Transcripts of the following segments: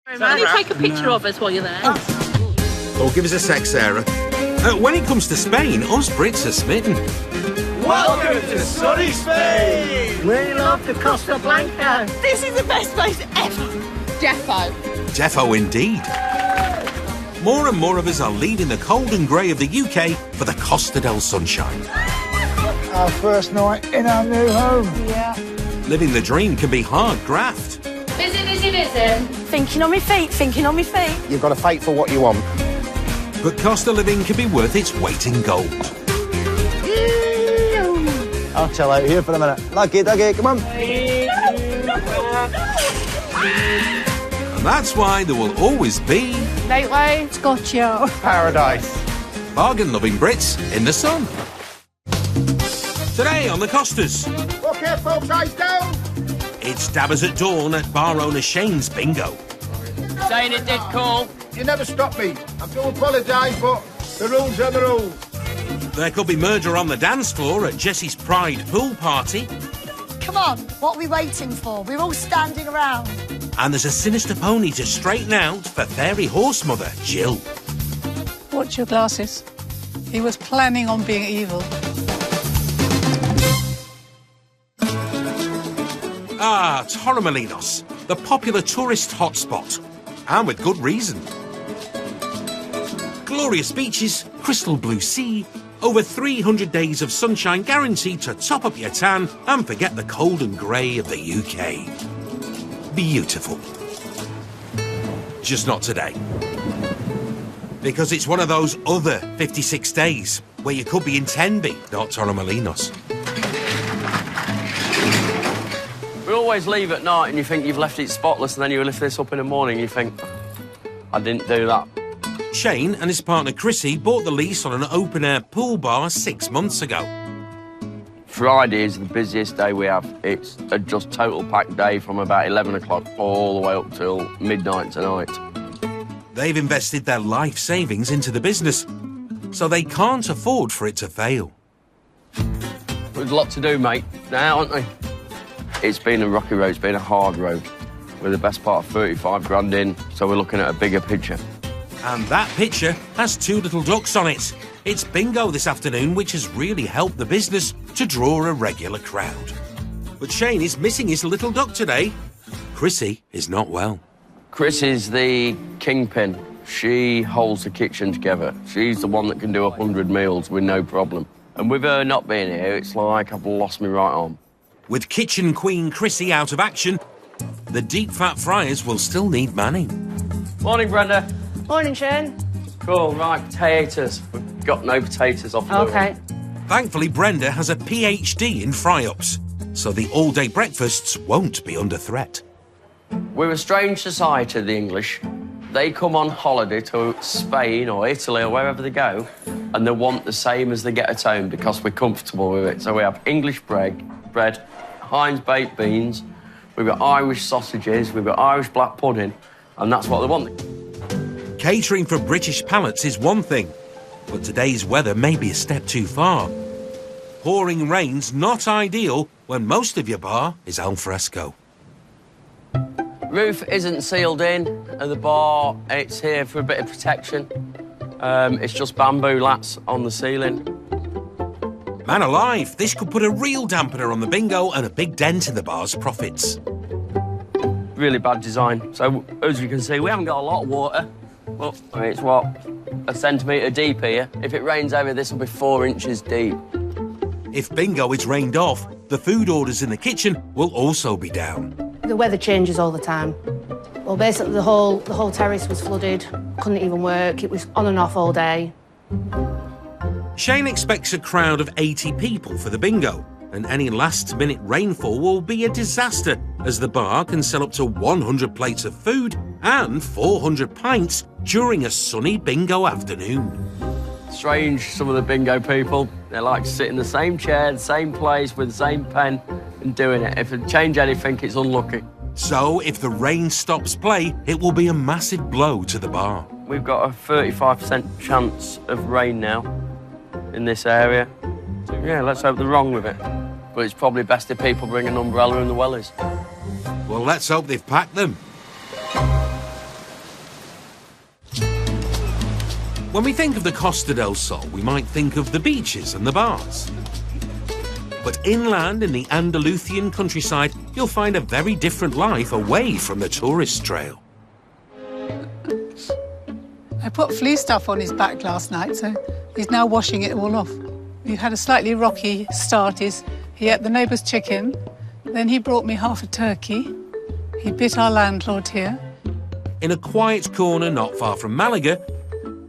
Can you take a picture of us while you're there? Oh, give us a sec, Sarah. When it comes to Spain, us Brits are smitten. Welcome to sunny Spain! We love the Costa Blanca. This is the best place ever. Defo. Defo indeed. More and more of us are leaving the cold and grey of the UK for the Costa del Sunshine. Our first night in our new home. Yeah. Living the dream can be hard graft. Busy. Thinking on my feet. You've got to fight for what you want. But Costa living can be worth its weight in gold. I'll chill out here for a minute. Lucky, come on. And that's why there will always be... Gateway, Scotcho. Paradise. bargain-loving Brits in the sun. Today on the Costas... Okay, folks, eyes down. It's Dabbers at Dawn at bar owner Shane's bingo. Saying it did call. You never stop me. I do apologise, but the rules are the rules. There could be murder on the dance floor at Jessie's Pride pool party. Come on, what are we waiting for? We're all standing around. And there's a sinister pony to straighten out for fairy horse mother, Jill. Watch your glasses. He was planning on being evil. Ah, Torremolinos, the popular tourist hotspot. And with good reason. Glorious beaches, crystal blue sea, over 300 days of sunshine guaranteed to top up your tan and forget the cold and grey of the UK. Beautiful. Just not today. Because it's one of those other 56 days where you could be in Tenby, not Torremolinos. We always leave at night and you think you've left it spotless, and then you lift this up in the morning and you think, I didn't do that. Shane and his partner Chrissy bought the lease on an open-air pool bar 6 months ago. Friday is the busiest day we have. It's a just total packed day from about 11 o'clock all the way up till midnight tonight. They've invested their life savings into the business, so they can't afford for it to fail. We've a lot to do, mate, now, aren't we? It's been a rocky road, it's been a hard road. We're the best part of 35 grand in, so we're looking at a bigger picture. And that picture has two little ducks on it. It's bingo this afternoon, which has really helped the business to draw a regular crowd. But Shane is missing his little duck today. Chrissy is not well. Chris is the kingpin. She holds the kitchen together. She's the one that can do 100 meals with no problem. And with her not being here, it's like I've lost my right arm. With kitchen queen Chrissy out of action, the deep fat fryers will still need manning. Morning, Brenda. Morning, Shane. Cool, right, potatoes. We've got no potatoes off the Okay. Thankfully, Brenda has a PhD in fry-ups, so the all-day breakfasts won't be under threat. We're a strange society, the English. They come on holiday to Spain or Italy or wherever they go, and they want the same as they get at home because we're comfortable with it. So we have English bread, Heinz baked beans, we've got Irish sausages, we've got Irish black pudding, and that's what they want. Catering for British palates is one thing, but today's weather may be a step too far. Pouring rain's not ideal when most of your bar is al fresco. Roof isn't sealed in at the bar. It's here for a bit of protection. It's just bamboo lats on the ceiling. Man alive, this could put a real dampener on the bingo and a big dent in the bar's profits. Really bad design. So, as you can see, we haven't got a lot of water. But it's, what, a centimetre deep here. If it rains over, this will be 4 inches deep. If bingo is rained off, the food orders in the kitchen will also be down. The weather changes all the time. Well, basically, the whole terrace was flooded. Couldn't even work. It was on and off all day. Shane expects a crowd of 80 people for the bingo, and any last-minute rainfall will be a disaster, as the bar can sell up to 100 plates of food and 400 pints during a sunny bingo afternoon. Strange, some of the bingo people. They like to sit in the same chair, the same place, with the same pen and doing it. If they change anything, it's unlucky. So, if the rain stops play, it will be a massive blow to the bar. We've got a 35% chance of rain now in this area. So, yeah, let's hope they're wrong with it. But it's probably best if people bring an umbrella in the wellies. Well, let's hope they've packed them. When we think of the Costa del Sol, we might think of the beaches and the bars. But inland in the Andalusian countryside, you'll find a very different life away from the tourist trail. I put flea stuff on his back last night, so he's now washing it all off. We had a slightly rocky start. He ate the neighbour's chicken, then he brought me half a turkey. He bit our landlord here. In a quiet corner not far from Malaga,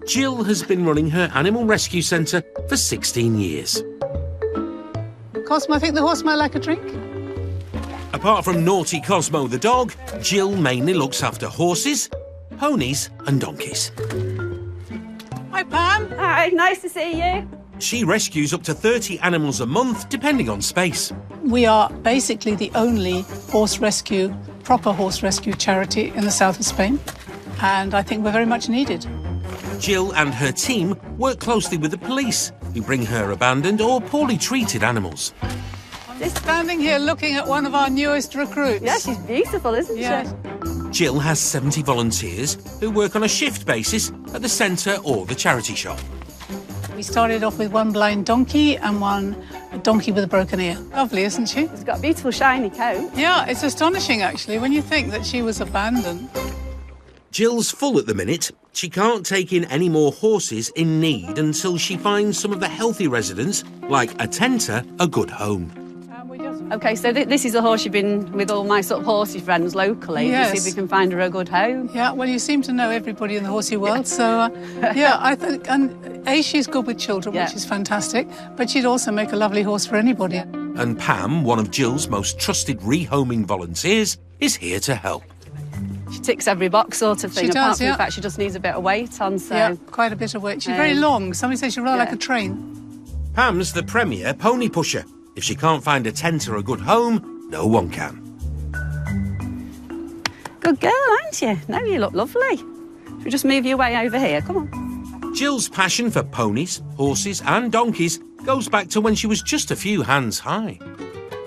Jill has been running her animal rescue centre for 16 years. Cosmo, I think the horse might like a drink. Apart from naughty Cosmo the dog, Jill mainly looks after horses, ponies and donkeys. Hi, Pam. Hi, nice to see you. She rescues up to 30 animals a month, depending on space. We are basically the only proper horse rescue charity in the south of Spain, and I think we're very much needed. Jill and her team work closely with the police, who bring her abandoned or poorly treated animals. Just standing here looking at one of our newest recruits. Yeah, she's beautiful, isn't she? Jill has 70 volunteers who work on a shift basis at the centre or the charity shop. We started off with one blind donkey and one donkey with a broken ear. Lovely, isn't she? She's got a beautiful shiny coat. Yeah, it's astonishing, actually, when you think that she was abandoned. Jill's full at the minute. She can't take in any more horses in need until she finds some of the healthy residents, like Atenta, a good home. OK, so this is a horse you've been with all my sort of horsey friends locally Yes. to see if we can find her a good home. Yeah, well, you seem to know everybody in the horsey world, so, yeah, I think, and she's good with children, which is fantastic, but she'd also make a lovely horse for anybody. And Pam, one of Jill's most trusted rehoming volunteers, is here to help. She ticks every box sort of thing, She apart does, from yeah. the fact she just needs a bit of weight on, so... Yeah, quite a bit of weight. She's very long. Somebody says she's rather like a train. Pam's the premier pony pusher. If she can't find Atenta a good home, no one can. Good girl, aren't you? No, you look lovely. Should we just move your way over here? Come on. Jill's passion for ponies, horses and donkeys goes back to when she was just a few hands high.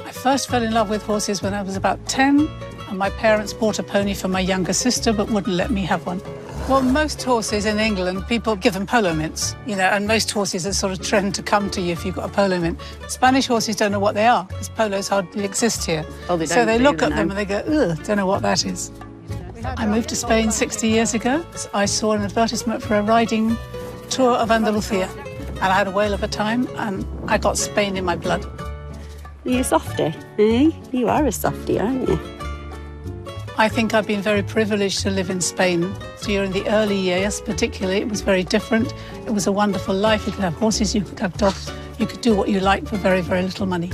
I first fell in love with horses when I was about 10, and my parents bought a pony for my younger sister but wouldn't let me have one. Well, most horses in England, people give them polo mints, you know, and most horses are sort of trend to come to you if you've got a polo mint. Spanish horses don't know what they are, because polos hardly exist here. Oh, they so don't they look really at them know. and they go, ugh, don't know what that is. I moved to Spain 60 years ago. I saw an advertisement for a riding tour of Andalusia, and I had a whale of a time, and I got Spain in my blood. Are you a softie, eh? You are a softie, aren't you? I think I've been very privileged to live in Spain. During the early years, particularly, it was very different. It was a wonderful life. You could have horses, you could have dogs, you could do what you liked for very, very little money.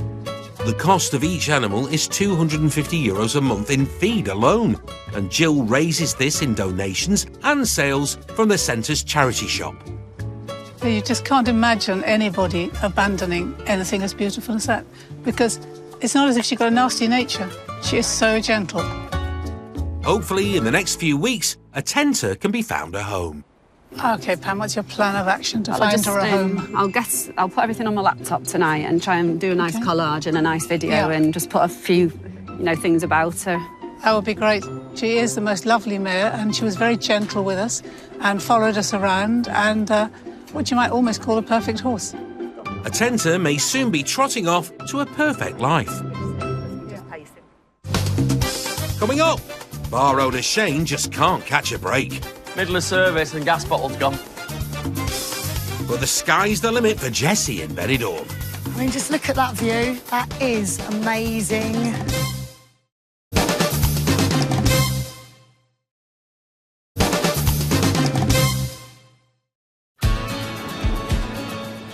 The cost of each animal is €250 a month in feed alone, and Jill raises this in donations and sales from the centre's charity shop. You just can't imagine anybody abandoning anything as beautiful as that, because it's not as if she's got a nasty nature. She is so gentle. Hopefully, in the next few weeks, Atenta can be found a home. OK, Pam, what's your plan of action to I'll find just, her a home? I'll put everything on my laptop tonight and try and do a nice collage and a nice video Yeah. and just put a few, things about her. That would be great. She is the most lovely mare, and she was very gentle with us and followed us around, and what you might almost call a perfect horse. Atenta may soon be trotting off to a perfect life. Coming up, bar owner Shane just can't catch a break. Middle of service and gas bottle's gone. But the sky's the limit for Jessie in Benidorm. I mean, just look at that view. That is amazing.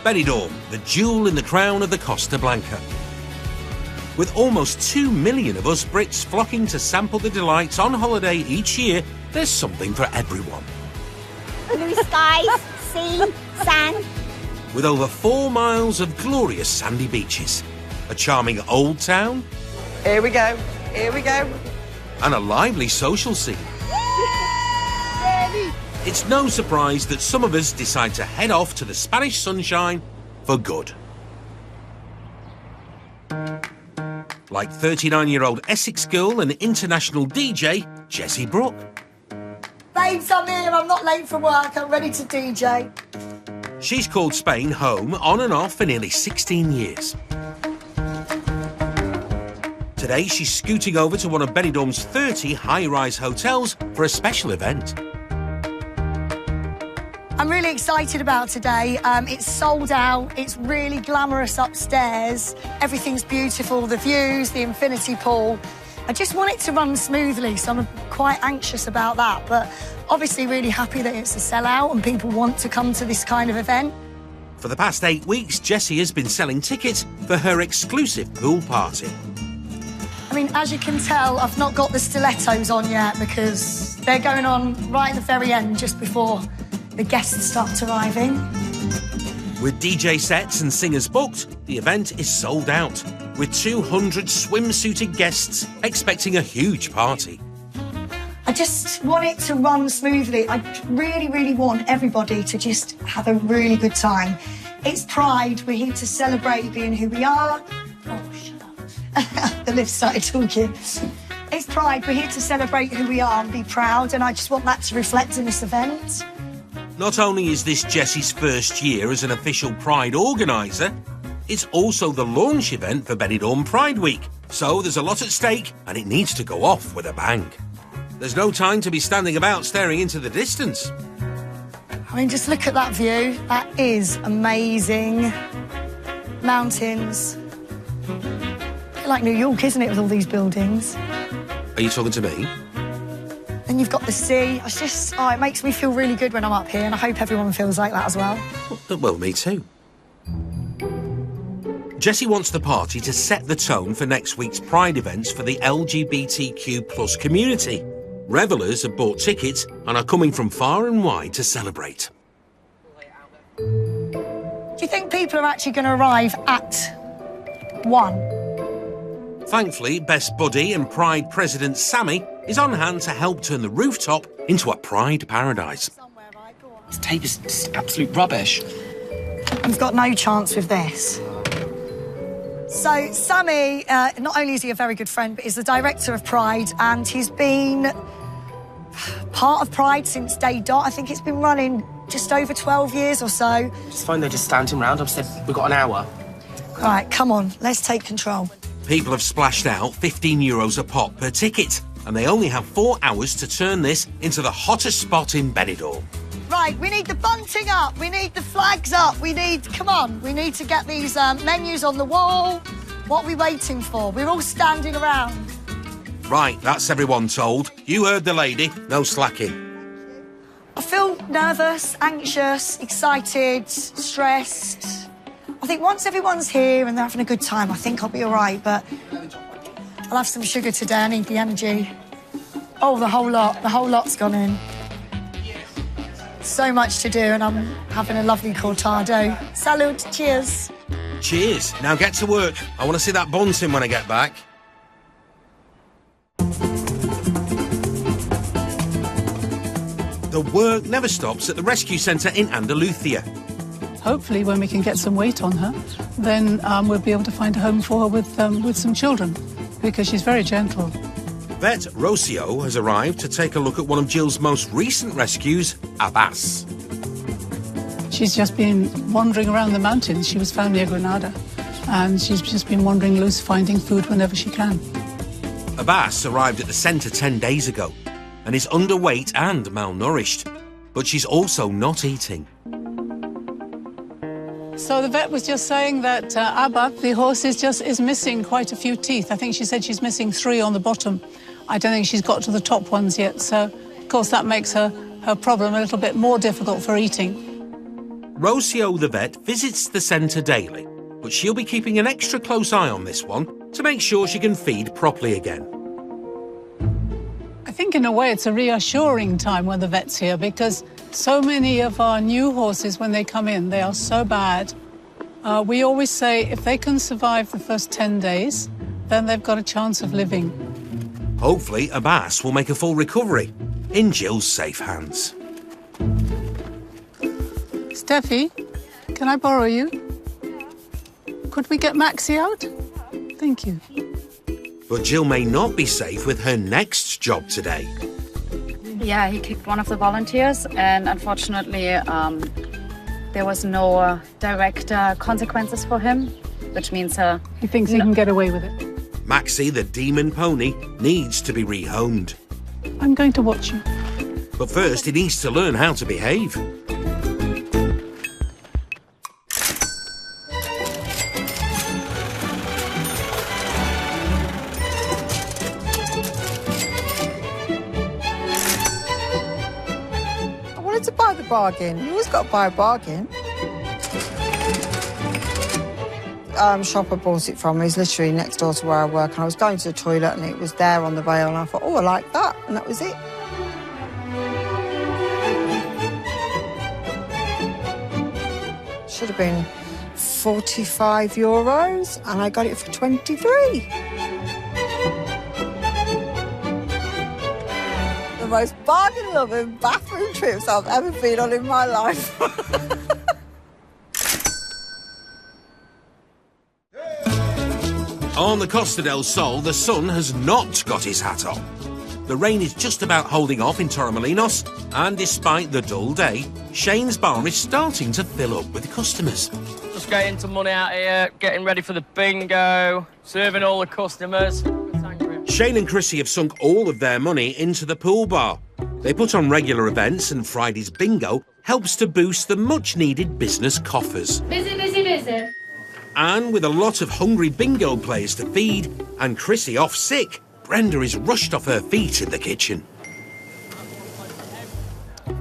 Benidorm, the jewel in the crown of the Costa Blanca. With almost 2 million of us Brits flocking to sample the delights on holiday each year, there's something for everyone. Blue skies, sea, sand. With over 4 miles of glorious sandy beaches, a charming old town, Here we go. Here we go. and a lively social scene. It's no surprise that some of us decide to head off to the Spanish sunshine for good. Like 39-year-old Essex girl and international DJ Jessie Brooke. They babes, I'm here. I'm not late for work. I'm ready to DJ. She's called Spain home on and off for nearly 16 years. Today, she's scooting over to one of Benidorm's 30 high-rise hotels for a special event. I'm really excited about today. It's sold out. It's really glamorous upstairs. Everything's beautiful, the views, the infinity pool. I just want it to run smoothly, so I'm quite anxious about that. But obviously really happy that it's a sellout and people want to come to this kind of event. For the past 8 weeks, Jessie has been selling tickets for her exclusive pool party. I mean, as you can tell, I've not got the stilettos on yet because they're going on right at the very end, just before the guests start arriving. With DJ sets and singers booked, the event is sold out, with 200 swimsuited guests expecting a huge party. I just want it to run smoothly. I really, really want everybody to just have a really good time. It's Pride. We're here to celebrate being who we are. Oh, shut up. The lift started talking. It's Pride. We're here to celebrate who we are and be proud, and I just want that to reflect in this event. Not only is this Jessie's first year as an official Pride organiser, it's also the launch event for Benidorm Pride Week. So there's a lot at stake and it needs to go off with a bang. There's no time to be standing about staring into the distance. I mean, just look at that view. That is amazing. Mountains. A bit like New York, isn't it, with all these buildings? Are you talking to me? And you've got the sea. It's just, it makes me feel really good when I'm up here, and I hope everyone feels like that as well. Well, me too. Jessie wants the party to set the tone for next week's Pride events for the LGBTQ+ community. Revellers have bought tickets and are coming from far and wide to celebrate. Do you think people are actually going to arrive at 1? Thankfully, best buddy and Pride President Sammy is on hand to help turn the rooftop into a Pride paradise. This tape is just absolute rubbish. We've got no chance with this. So, Sammy, not only is he a very good friend, but he's the director of Pride, and he's been part of Pride since day dot. I think it's been running just over 12 years or so. It's fine, they're just standing around. I've said we've got an hour. Right, come on, let's take control. People have splashed out €15 a pop per ticket, and they only have 4 hours to turn this into the hottest spot in Benidorm. Right, we need the bunting up, we need the flags up, we need to get these menus on the wall. What are we waiting for? We're all standing around. Right, that's everyone told. You heard the lady, no slacking. I feel nervous, anxious, excited, stressed. I think once everyone's here and they're having a good time, I think I'll be all right, but I'll have some sugar today, I need the energy. Oh, the whole lot's gone in. So much to do, and I'm having a lovely cortado. Salud, cheers. Cheers. Now get to work. I want to see that bunting when I get back. The work never stops at the rescue centre in Andalusia. Hopefully, when we can get some weight on her, then we'll be able to find a home for her with some children, because she's very gentle. Vet Rocio has arrived to take a look at one of Jill's most recent rescues, Abbas. She's just been wandering around the mountains. She was found near Granada, and she's just been wandering loose, finding food whenever she can. Abbas arrived at the centre 10 days ago and is underweight and malnourished, but she's also not eating. So the vet was just saying that Abba, the horse, is missing quite a few teeth. I think she said she's missing 3 on the bottom. I don't think she's got to the top ones yet. So, of course, that makes her problem a little bit more difficult for eating. Rocio the vet visits the centre daily, but she'll be keeping an extra close eye on this one to make sure she can feed properly again. I think in a way it's a reassuring time when the vet's here, because so many of our new horses, when they come in, they are so bad. We always say if they can survive the first 10 days, then they've got a chance of living. Hopefully, Abbas will make a full recovery in Jill's safe hands. Steffi, can I borrow you? Could we get Maxie out? Thank you. But Jill may not be safe with her next job today. Yeah, he kicked one of the volunteers, and unfortunately, there was no direct consequences for him, which means he thinks he can get away with it. Maxie, the demon pony, needs to be rehomed. I'm going to watch you. But first, he needs to learn how to behave. I wanted to buy the bargain. You always got to buy a bargain. Shop I bought it from is literally next door to where I work, and I was going to the toilet and it was there on the rail, and I thought, oh, I like that, and that was it. Should have been €45, and I got it for 23. The most bargain-loving bathroom trips I've ever been on in my life. On the Costa del Sol, the sun has not got his hat on. The rain is just about holding off in Torremolinos, and despite the dull day, Shane's bar is starting to fill up with customers. Just getting some money out here, getting ready for the bingo, serving all the customers. Shane and Chrissy have sunk all of their money into the pool bar. They put on regular events, and Friday's bingo helps to boost the much-needed business coffers. Busy, busy, busy. And with a lot of hungry bingo players to feed, and Chrissy off sick, Brenda is rushed off her feet in the kitchen.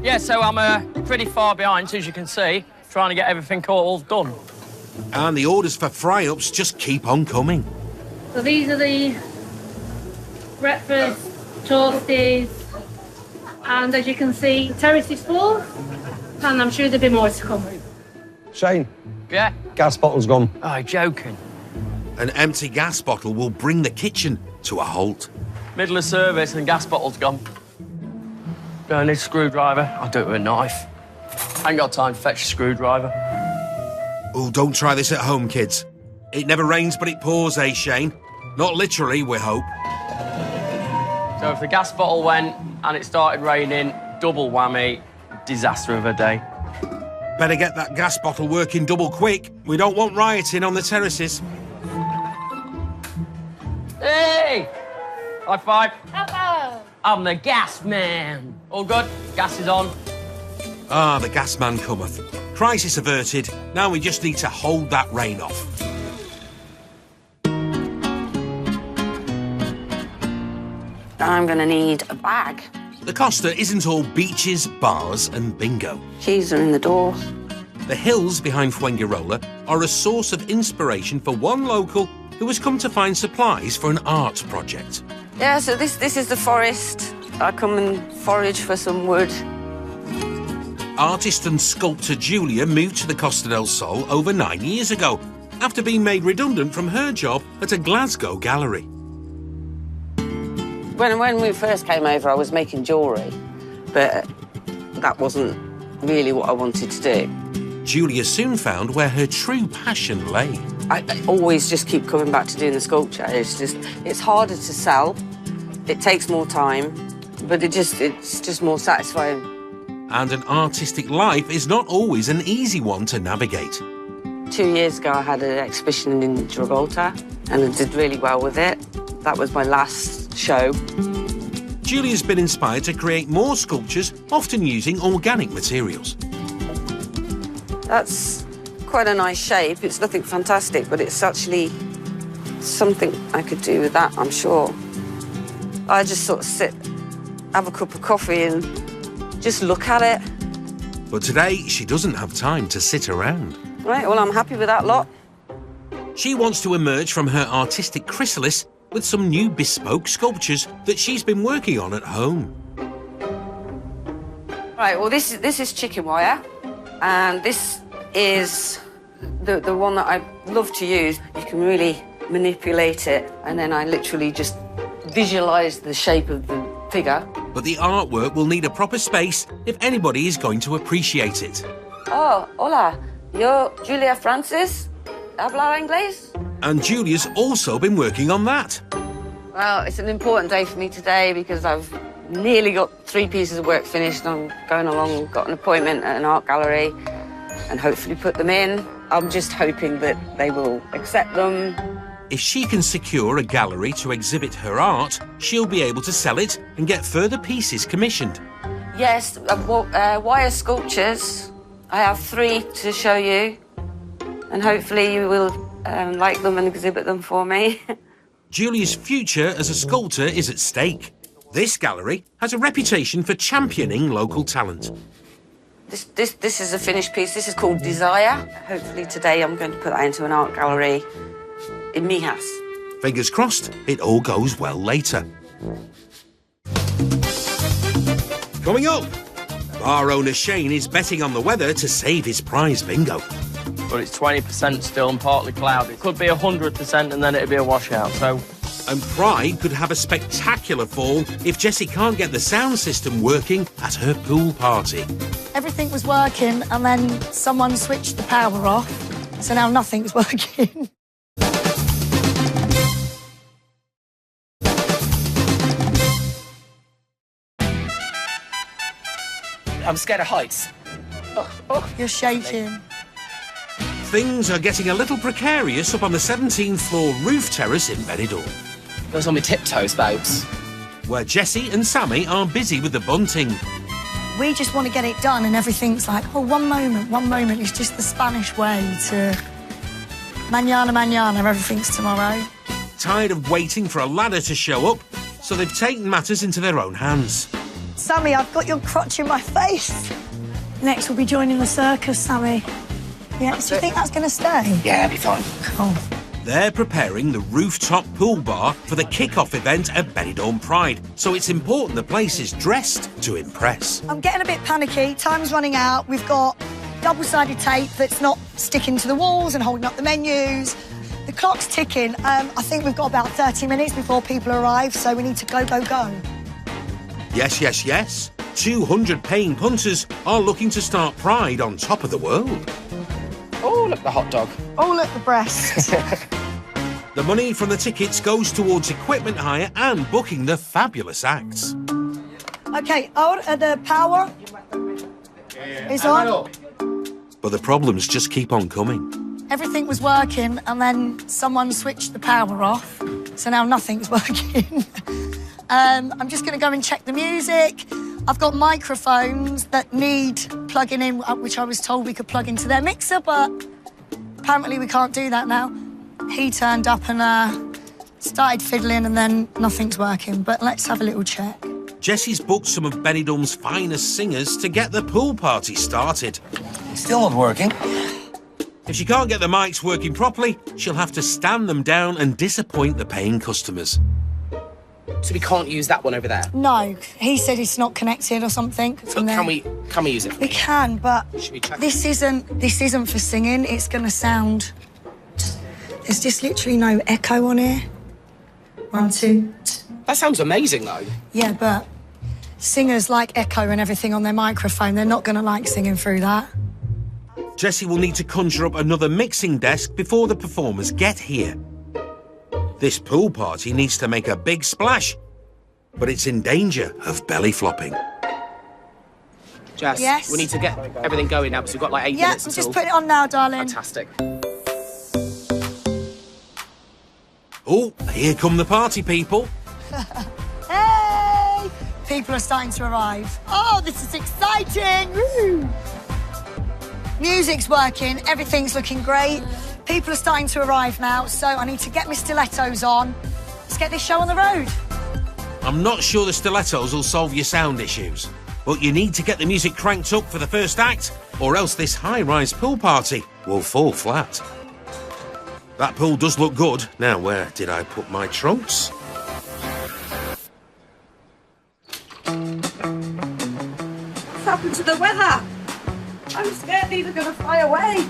Yeah, so I'm pretty far behind, as you can see, trying to get everything all done. And the orders for fry-ups just keep on coming. So these are the breakfast toasties, and as you can see, the terrace is full, and I'm sure there'll be more to come. Shane. Yeah? Gas bottle's gone. Oh, you're joking. An empty gas bottle will bring the kitchen to a halt. Middle of service and gas bottle's gone. Don't need a screwdriver. I'll do it with a knife. I ain't got time to fetch a screwdriver. Oh, don't try this at home, kids. It never rains, but it pours, eh, Shane? Not literally, we hope. So if the gas bottle went and it started raining, double whammy, disaster of a day. Better get that gas bottle working double quick. We don't want rioting on the terraces. Hey! High five. Hello. I'm the gas man. All good? Gas is on. Ah, the gas man cometh. Crisis averted. Now we just need to hold that rain off. I'm going to need a bag. The Costa isn't all beaches, bars and bingo. Keys are in the door. The hills behind Fuengirola are a source of inspiration for one local who has come to find supplies for an art project. Yeah, so this is the forest. I come and forage for some wood. Artist and sculptor Julia moved to the Costa del Sol over 9 years ago, after being made redundant from her job at a Glasgow gallery. When we first came over, I was making jewellery, but that wasn't really what I wanted to do. Julia soon found where her true passion lay. I always just keep coming back to doing the sculpture. It's harder to sell, it takes more time, but it's just more satisfying. And an artistic life is not always an easy one to navigate. 2 years ago, I had an exhibition in Travolta, and I did really well with it. That was my last show. Julia's been inspired to create more sculptures, often using organic materials. That's quite a nice shape. It's nothing fantastic, but it's actually something I could do with that, I'm sure. I just sort of sit, have a cup of coffee and just look at it. But today, she doesn't have time to sit around. Right, well, I'm happy with that lot. She wants to emerge from her artistic chrysalis with some new bespoke sculptures that she's been working on at home. Right, well, this is chicken wire, and this is the one that I love to use. You can really manipulate it, and then I literally just visualise the shape of the figure. But the artwork will need a proper space if anybody is going to appreciate it. Oh, hola, yo, Julia Francis, habla inglés? And Julia's also been working on that. Well, it's an important day for me today because I've nearly got 3 pieces of work finished. I'm going along, got an appointment at an art gallery and hopefully put them in. I'm just hoping that they will accept them. If she can secure a gallery to exhibit her art, she'll be able to sell it and get further pieces commissioned. Yes, wire sculptures. I have 3 to show you, and hopefully you will like them and exhibit them for me. Julia's future as a sculptor is at stake. This gallery has a reputation for championing local talent. This is a finished piece. This is called Desire. Hopefully today I'm going to put that into an art gallery in Mijas. Fingers crossed, it all goes well later. Coming up, bar owner Shane is betting on the weather to save his prize bingo. But it's 20% still and partly cloudy. It could be 100% and then it'd be a washout, so... And Pride could have a spectacular fall if Jessie can't get the sound system working at her pool party. Everything was working and then someone switched the power off, so now nothing's working. I'm scared of heights. You're shaking. Things are getting a little precarious up on the 17th floor roof terrace in Benidorm. I was on my tiptoes, babes. Where Jessie and Sammy are busy with the bunting. We just want to get it done and everything's like, oh, one moment. It's just the Spanish way to mañana, everything's tomorrow. Tired of waiting for a ladder to show up, so they've taken matters into their own hands. Sammy, I've got your crotch in my face. Next, we'll be joining the circus, Sammy. Yeah, do you think that's going to stay? Yeah, it'll be fine. Cool. They're preparing the rooftop pool bar for the kick-off event at Benidorm Pride, so it's important the place is dressed to impress. I'm getting a bit panicky. Time's running out. We've got double-sided tape that's not sticking to the walls and holding up the menus. The clock's ticking. I think we've got about 30 minutes before people arrive, so we need to go. Yes. 200 paying punters are looking to start Pride on top of the world. Oh, look, the hot dog. Oh, look, the breast. The money from the tickets goes towards equipment hire and booking the fabulous acts. OK, the power is on. But the problems just keep on coming. Everything was working and then someone switched the power off, so now nothing's working. I'm just going to go and check the music. I've got microphones that need plugging in, which I was told we could plug into their mixer, but apparently we can't do that now. He turned up and started fiddling and then nothing's working, but let's have a little check. Jessie's booked some of Benidorm's finest singers to get the pool party started. Still not working. If she can't get the mics working properly, she'll have to stand them down and disappoint the paying customers. So we can't use that one over there? No, he said it's not connected or something. So can we use it? We can, but should we check? This isn't for singing. It's going to sound... There's just literally no echo on here. 1, 2. That sounds amazing, though. Yeah, but singers like echo and everything on their microphone. They're not going to like singing through that. Jessie will need to conjure up another mixing desk before the performers get here. This pool party needs to make a big splash, but it's in danger of belly flopping. Jess, yes? We need to get everything going now because we've got like 8 minutes until... Yeah, just put it on now, darling. Fantastic. Oh, here come the party people. Hey! People are starting to arrive. Oh, this is exciting! Woo! Music's working, everything's looking great. People are starting to arrive now, so I need to get my stilettos on. Let's get this show on the road. I'm not sure the stilettos will solve your sound issues, but you need to get the music cranked up for the first act, or else this high-rise pool party will fall flat. That pool does look good. Now, where did I put my trunks? What's happened to the weather? I'm scared these are going to fly away.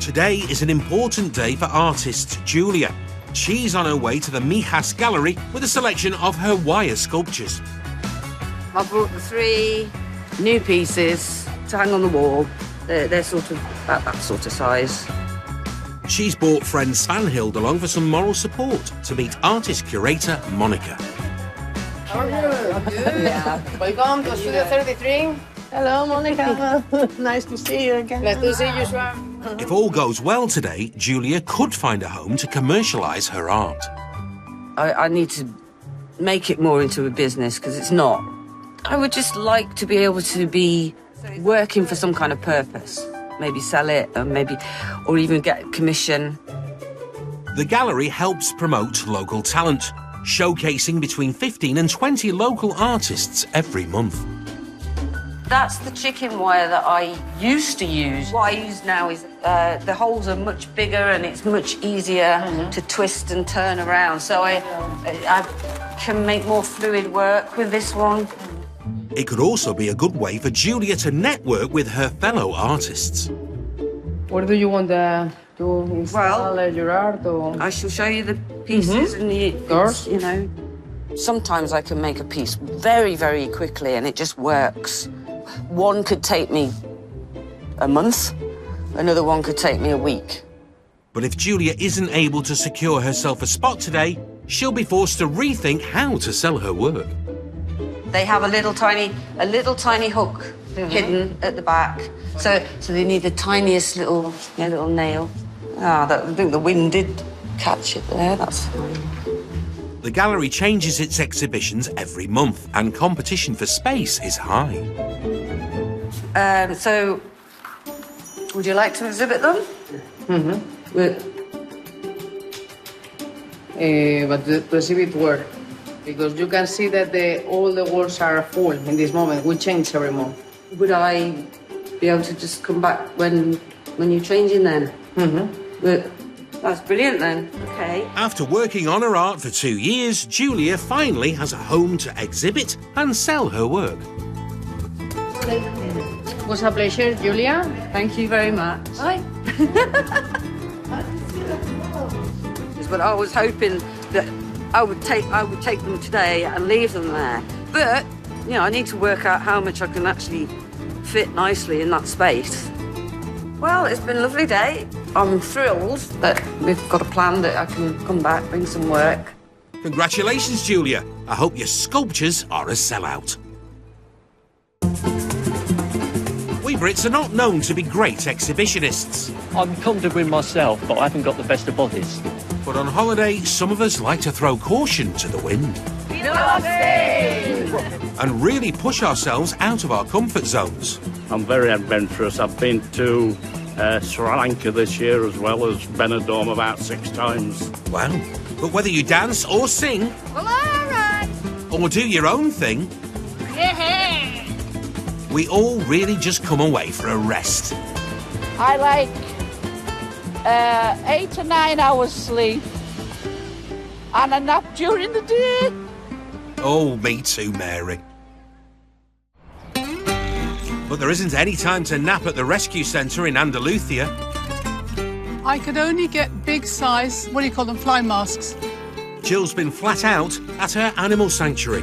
Today is an important day for artist Julia. She's on her way to the Mijas Gallery with a selection of her wire sculptures. I brought the 3 new pieces to hang on the wall. They're sort of about that sort of size. She's brought friend Svanhild along for some moral support to meet artist curator Monica. Welcome to Studio 33. Hello, Monica. Nice to see you again. Nice to see you, Joan. If all goes well today, Julia could find a home to commercialise her art. I need to make it more into a business because it's not. I would just like to be able to be working for some kind of purpose. Maybe sell it, or even get a commission. The gallery helps promote local talent, showcasing between 15 and 20 local artists every month. That's the chicken wire that I used to use. What I use now is the holes are much bigger and it's much easier to twist and turn around. So I can make more fluid work with this one. It could also be a good way for Julia to network with her fellow artists. Where do you want to install your art? Or? I shall show you the pieces and you know, sometimes I can make a piece very, very quickly and it just works. One could take me a month, another one could take me a week. But if Julia isn't able to secure herself a spot today, she'll be forced to rethink how to sell her work. They have a little tiny hook hidden at the back, so they need the tiniest little nail. I think the wind did catch it there. That's fine. The gallery changes its exhibitions every month, and competition for space is high. So, would you like to exhibit them? But to exhibit where? Because you can see that all the walls are full in this moment. We change every month. Would I be able to just come back when you're changing then? That's brilliant then. Okay. After working on her art for 2 years, Julia finally has a home to exhibit and sell her work. It was a pleasure, Julia. Thank you very much. Bye. But I was hoping that I would take them today and leave them there. But, you know, I need to work out how much I can actually fit nicely in that space. Well, it's been a lovely day. I'm thrilled that we've got a plan that I can come back, bring some work. Congratulations, Julia. I hope your sculptures are a sellout. We Brits are not known to be great exhibitionists. I'm confident with myself, but I haven't got the best of bodies. But on holiday, some of us like to throw caution to the wind. And really push ourselves out of our comfort zones. I'm very adventurous. I've been to Sri Lanka this year as well as Benidorm about 6 times. Wow. But whether you dance or sing, Well, all right. or do your own thing, Yeah. we all really just come away for a rest. I like 8 to 9 hours sleep and a nap during the day. Oh, me too, Mary. But there isn't any time to nap at the rescue centre in Andalusia. I could only get big size, what do you call them, fly masks. Jill's been flat out at her animal sanctuary.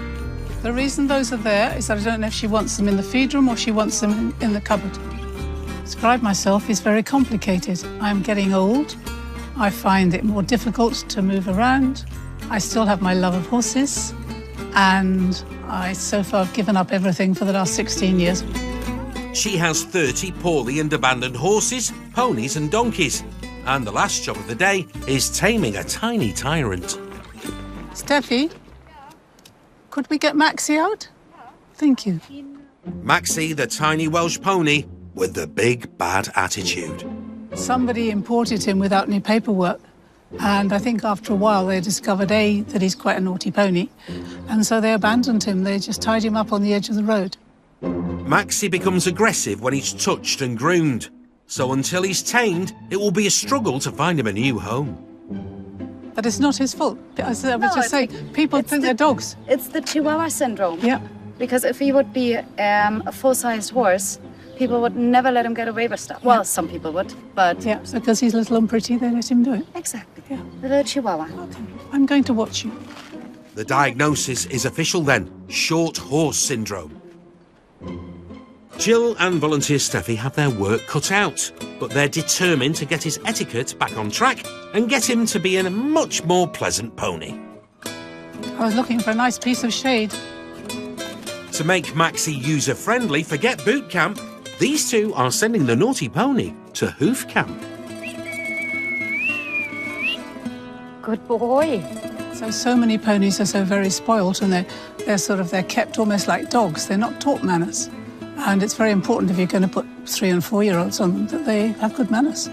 The reason those are there is that I don't know if she wants them in the feed room or she wants them in the cupboard. Describe myself is very complicated. I'm getting old. I find it more difficult to move around. I still have my love of horses. And I so far have given up everything for the last 16 years. She has 30 poorly and abandoned horses, ponies and donkeys. And the last job of the day is taming a tiny tyrant. Steffi, could we get Maxie out? Thank you. Maxie, the tiny Welsh pony with the big bad attitude. Somebody imported him without any paperwork. And I think after a while they discovered, A, that he's quite a naughty pony. And so they abandoned him. They just tied him up on the edge of the road. Maxie becomes aggressive when he's touched and groomed. So until he's tamed, it will be a struggle to find him a new home. But it's not his fault. As I was just saying, people think they're dogs. It's the Chihuahua syndrome. Yeah. Because if he would be a full-sized horse, people would never let him get away with stuff. Well, some people would, but... Yeah, so because he's little and pretty, they let him do it. Exactly. Yeah. The little Chihuahua. Okay. I'm going to watch you. The diagnosis is official then, short horse syndrome. Jill and volunteer Steffi have their work cut out, but they're determined to get his etiquette back on track and get him to be a much more pleasant pony. I was looking for a nice piece of shade. To make Maxie user-friendly, forget boot camp. These two are sending the naughty pony to hoof camp. Good boy. So many ponies are so very spoilt, and they're kept almost like dogs. They're not taught manners. And it's very important if you're going to put 3- and 4-year-olds on them that they have good manners.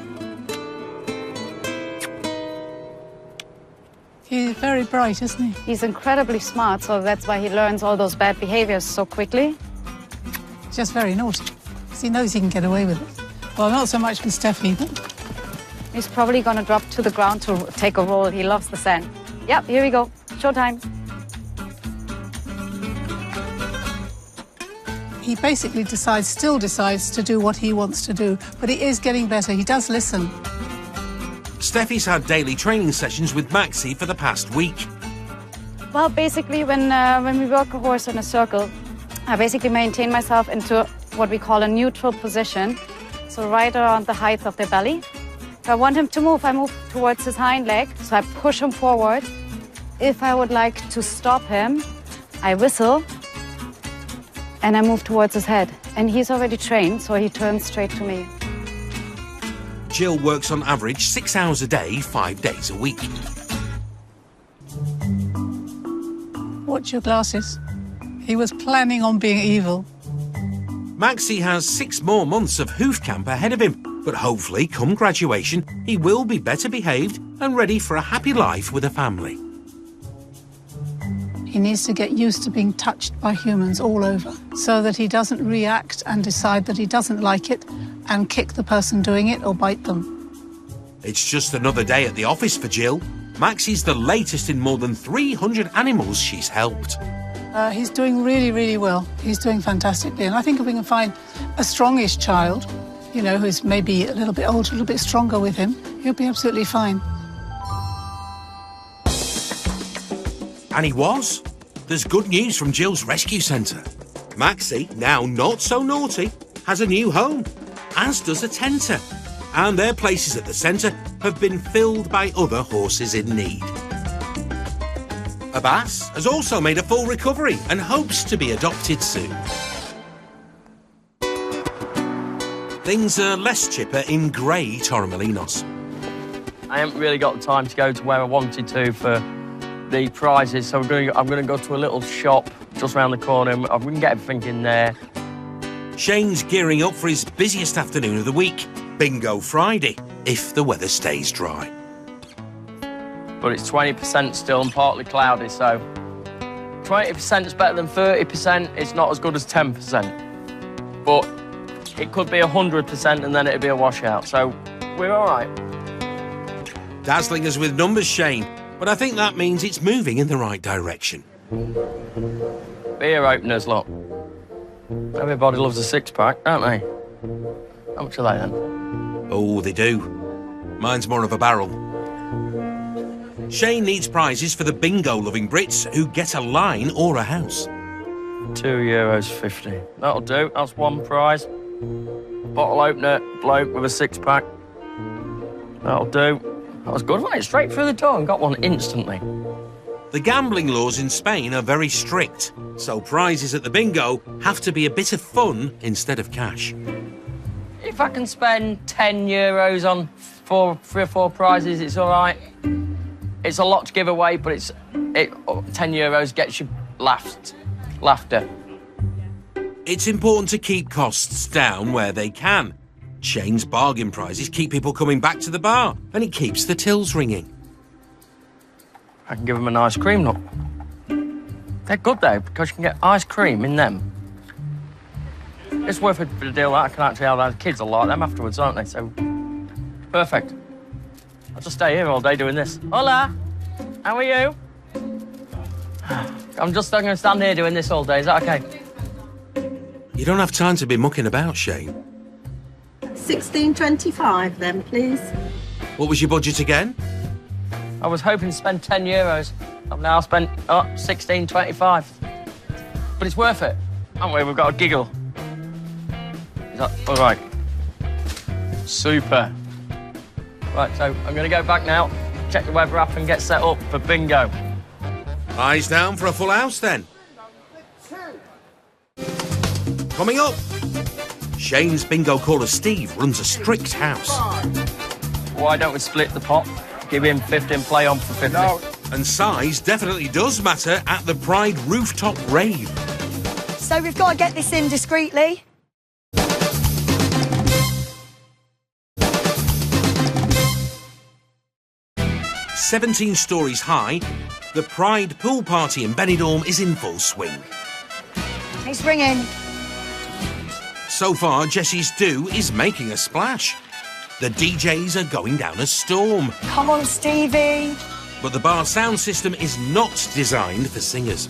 He's very bright, isn't he? He's incredibly smart, so that's why he learns all those bad behaviors so quickly. Just very naughty, because he knows he can get away with it. Well, not so much with Steffi, but... He's probably going to drop to the ground to take a roll. He loves the sand. Yep, here we go. Showtime. He basically still decides to do what he wants to do, but he is getting better. He does listen. Steffi's had daily training sessions with Maxie for the past week. Well, basically, when we work a horse in a circle, I basically maintain myself into what we call a neutral position, so right around the height of the belly. If I want him to move, I move towards his hind leg, so I push him forward. If I would like to stop him, I whistle, and I move towards his head. And he's already trained, so he turns straight to me. Jill works on average 6 hours a day, 5 days a week. Watch your glasses. He was planning on being evil. Maxie has 6 more months of hoof camp ahead of him, but hopefully, come graduation, he will be better behaved and ready for a happy life with a family. He needs to get used to being touched by humans all over so that he doesn't react and decide that he doesn't like it and kick the person doing it or bite them. It's just another day at the office for Jill. Maxie's the latest in more than 300 animals she's helped. He's doing really, really well. He's doing fantastically. And I think if we can find a strongish child, you know, who's maybe a little bit older, a little bit stronger with him, he'll be absolutely fine. And he was. There's good news from Jill's rescue centre. Maxie, now not so naughty, has a new home, as does a tenter. And their places at the centre have been filled by other horses in need. Abbas has also made a full recovery and hopes to be adopted soon. Things are less chipper in grey Torremolinos. I haven't really got the time to go to where I wanted to for the prizes, so I'm going to go to a little shop just around the corner. We can get everything in there. Shane's gearing up for his busiest afternoon of the week, Bingo Friday, if the weather stays dry. But it's 20% still and partly cloudy, so 20% is better than 30%. It's not as good as 10%. But it could be 100% and then it'd be a washout, so we're all right. Dazzling us with numbers, Shane, but I think that means it's moving in the right direction. Beer openers, look. Everybody loves a six-pack, don't they? How much are they then? Oh, they do. Mine's more of a barrel. Shane needs prizes for the bingo-loving Brits who get a line or a house. €2.50. That'll do. That's one prize. Bottle opener, bloke with a six-pack. That'll do. That was good, wasn't it? Straight through the door and got one instantly. The gambling laws in Spain are very strict, so prizes at the bingo have to be a bit of fun instead of cash. If I can spend €10 on 3 or 4 prizes, it's all right. It's a lot to give away, but €10 gets you laughter. It's important to keep costs down where they can. Shane's bargain prizes keep people coming back to the bar, and it keeps the tills ringing. I can give them an ice cream, look. They're good, though, because you can get ice cream in them. It's worth it for the deal that I can actually have. The kids will like them afterwards, aren't they? So, perfect. I'll just stay here all day doing this. Hola, how are you? I'm going to stand here doing this all day. Is that okay? You don't have time to be mucking about, Shane. $16.25 then, please. What was your budget again? I was hoping to spend €10. I've now spent $16.25. But it's worth it, haven't we? We've got a giggle. Is that all right? Super. Right, so I'm going to go back now, check the weather app and get set up for bingo. Eyes down for a full house then. Coming up, Shane's bingo caller Steve runs a strict house. Why don't we split the pot? Give him 50 and play on for 50. No. And size definitely does matter at the Pride rooftop rave. So we've got to get this in discreetly. "17 stories high, the Pride pool party in Benidorm is in full swing. It's ringing. So far, Jessie's do is making a splash. The DJs are going down a storm. Come on, Stevie. But the bar sound system is not designed for singers.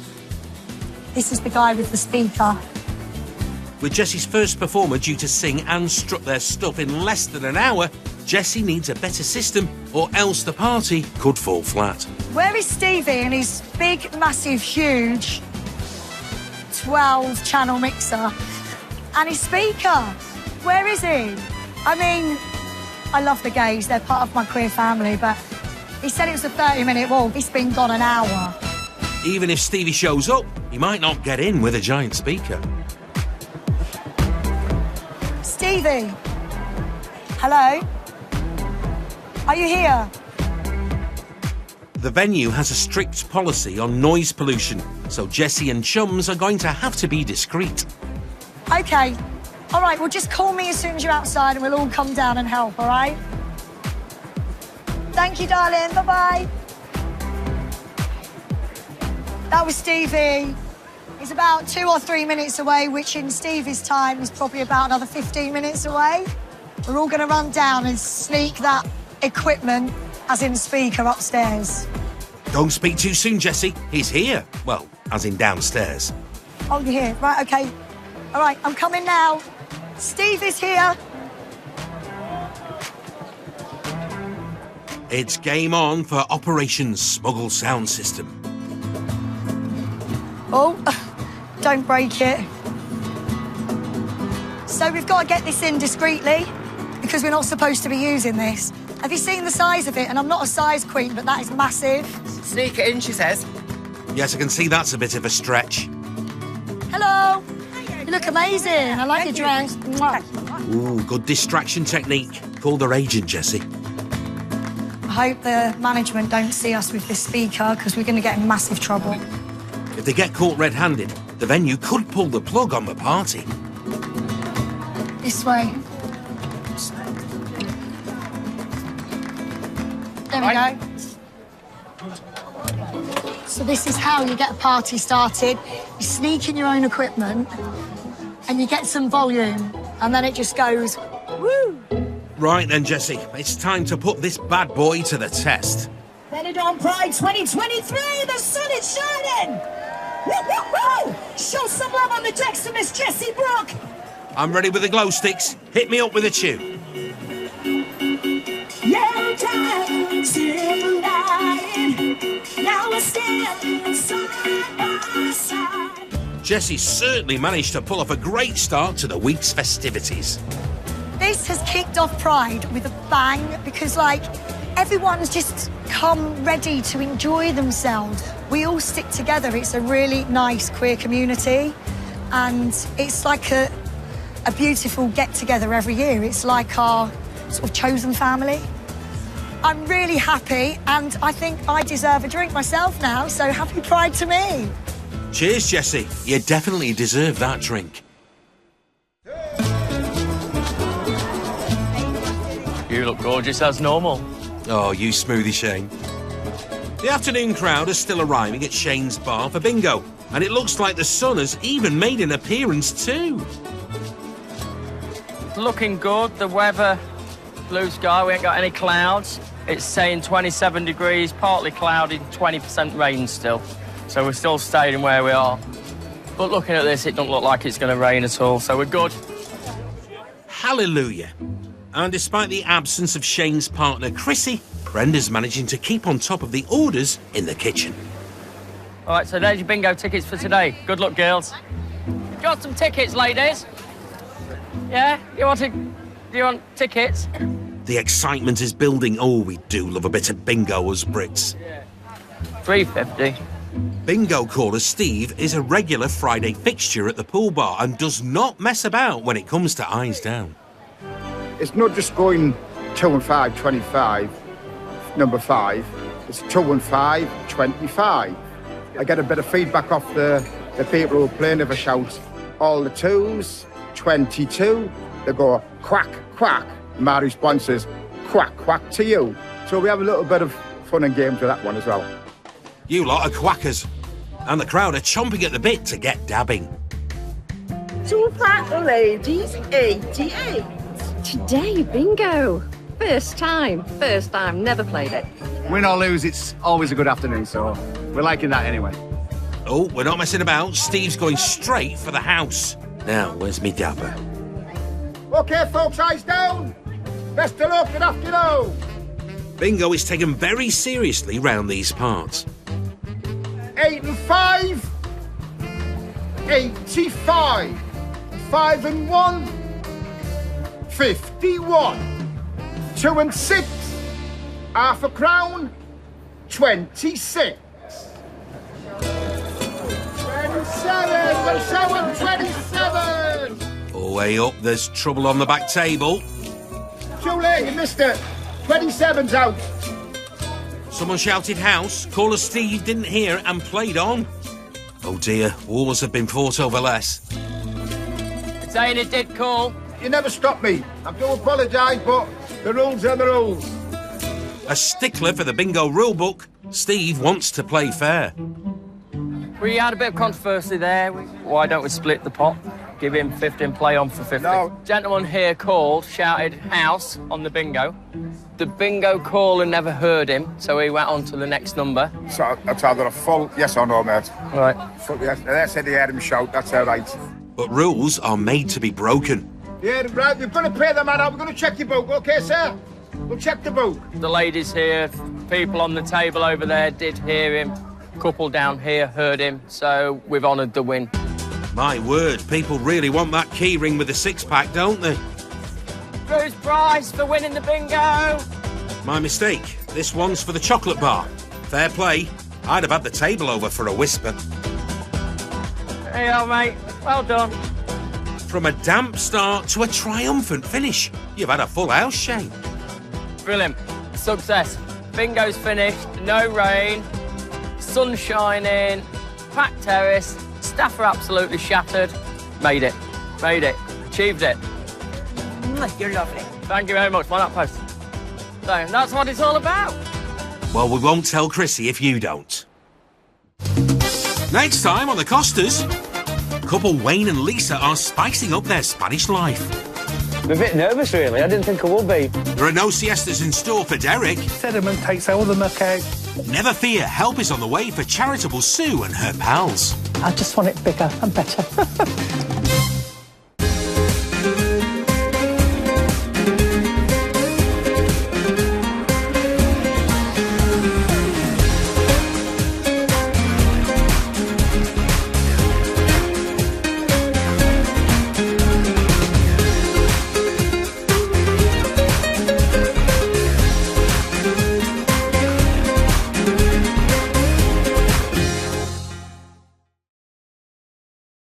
This is the guy with the speaker. With Jessie's first performer due to sing and strut their stuff in less than an hour, Jessie needs a better system or else the party could fall flat. Where is Stevie and his big, massive, huge 12-channel mixer? And his speaker? Where is he? I mean, I love the gays. They're part of my queer family, but he said it was a 30-minute walk. It's been gone an hour. Even if Stevie shows up, he might not get in with a giant speaker. Stevie? Hello? Are you here? The venue has a strict policy on noise pollution, so Jessie and chums are going to have to be discreet. OK. All right, well, just call me as soon as you're outside and we'll all come down and help, all right? Thank you, darling. Bye-bye. That was Stevie. He's about 2 or 3 minutes away, which in Stevie's time is probably about another 15 minutes away. We're all going to run down and sneak that equipment, as in speaker, upstairs. Don't speak too soon, Jessie. He's here. Well, as in downstairs. Oh, you're here. Right, OK. All right, I'm coming now. Steve is here. It's game on for Operation Smuggle Sound System. Oh, don't break it. So we've got to get this in discreetly because we're not supposed to be using this. Have you seen the size of it? And I'm not a size queen, but that is massive. Sneak it in, she says. Yes, I can see that's a bit of a stretch. Hello. You look amazing. I like your dress. Mwah. Ooh, good distraction technique. Call their agent, Jessie. I hope the management don't see us with this speaker because we're going to get in massive trouble. If they get caught red-handed, the venue could pull the plug on the party. This way. There we go. So this is how you get a party started. You sneak in your own equipment and you get some volume and then it just goes, woo! Right then, Jessie, it's time to put this bad boy to the test. Benidorm Pride 2023, the sun is shining! Woo-hoo-hoo! Show some love on the decks to Miss Jessie Brooke! I'm ready with the glow sticks. Hit me up with a tune. Yellow time, still lying. Now we're standing side by side. Jessie certainly managed to pull off a great start to the week's festivities. This has kicked off Pride with a bang because, like, everyone's just come ready to enjoy themselves. We all stick together. It's a really nice queer community and it's like a beautiful get-together every year. It's like our sort of chosen family. I'm really happy and I think I deserve a drink myself now, so happy Pride to me. Cheers, Jessie. You definitely deserve that drink. You look gorgeous as normal. Oh, you smoothie, Shane. The afternoon crowd is still arriving at Shane's bar for bingo, and it looks like the sun has even made an appearance too. Looking good. The weather, blue sky, we ain't got any clouds. It's saying 27 degrees, partly cloudy, 20% rain still. So we're still staying where we are. But looking at this, it doesn't look like it's going to rain at all, so we're good. Hallelujah. And despite the absence of Shane's partner, Chrissy, Brenda's managing to keep on top of the orders in the kitchen. All right, so there's your bingo tickets for today. Good luck, girls. Got some tickets, ladies? Yeah? Do you want tickets? The excitement is building. Oh, we do love a bit of bingo as Brits. $3.50. Bingo caller Steve is a regular Friday fixture at the pool bar and does not mess about when it comes to eyes down. It's not just going 2 and 5, 25, number 5. It's 2 and 5, 25. I get a bit of feedback off the people who are playing. If I shout all the 2s, 22, they go quack, quack. My response is quack, quack to you. So we have a little bit of fun and games with that one as well. You lot are quackers. And the crowd are chomping at the bit to get dabbing. 2 fat ladies, 88. Today, bingo. First time, never played it. Win or lose, it's always a good afternoon, so we're liking that anyway. Oh, we're not messing about. Steve's going straight for the house. Now, where's me dabber? OK, folks, eyes down. Best of luck, good afternoon. Bingo is taken very seriously round these parts. 8 and 5, 85. 5 and 1, 51. 2 and 6, half a crown, 26. 27, we're showing 27. Way up, there's trouble on the back table. Too late, you missed it. 27's out. Someone shouted house, caller Steve didn't hear and played on. Oh dear, wars have been fought over less. It's saying it did call. You never stopped me. I do apologise, but the rules are the rules. A stickler for the bingo rulebook, Steve wants to play fair. We had a bit of controversy there. Why don't we split the pot? Give him 50 and play on for 50. No. Gentleman here called, shouted house on the bingo. The bingo caller never heard him, so he went on to the next number. So that's either a full yes or no, mate. Right. Full yes. They said they heard him shout, that's all right. But rules are made to be broken. Yeah, right, we're going to pay the man out. We're going to check your book, OK, sir? We'll check the book. The ladies here, people on the table over there did hear him. Couple down here heard him, so we've honoured the win. My word, people really want that key ring with the six-pack, don't they? Bruce Price for winning the bingo. My mistake. This one's for the chocolate bar. Fair play. I'd have had the table over for a whisper. Hey, old mate. Well done. From a damp start to a triumphant finish. You've had a full house, Shane. Brilliant. Success. Bingo's finished. No rain. Sun shining. Packed terrace. Staff are absolutely shattered. Made it. Made it. Achieved it. You're lovely. Thank you very much. Why not post? So that's what it's all about. Well, we won't tell Chrissy if you don't. Next time on the Costas, couple Wayne and Lisa are spicing up their Spanish life. I'm a bit nervous, really. I didn't think I would be. There are no siestas in store for Derek. Sediment takes all the muck out. Never fear, help is on the way for charitable Sue and her pals. I just want it bigger and better.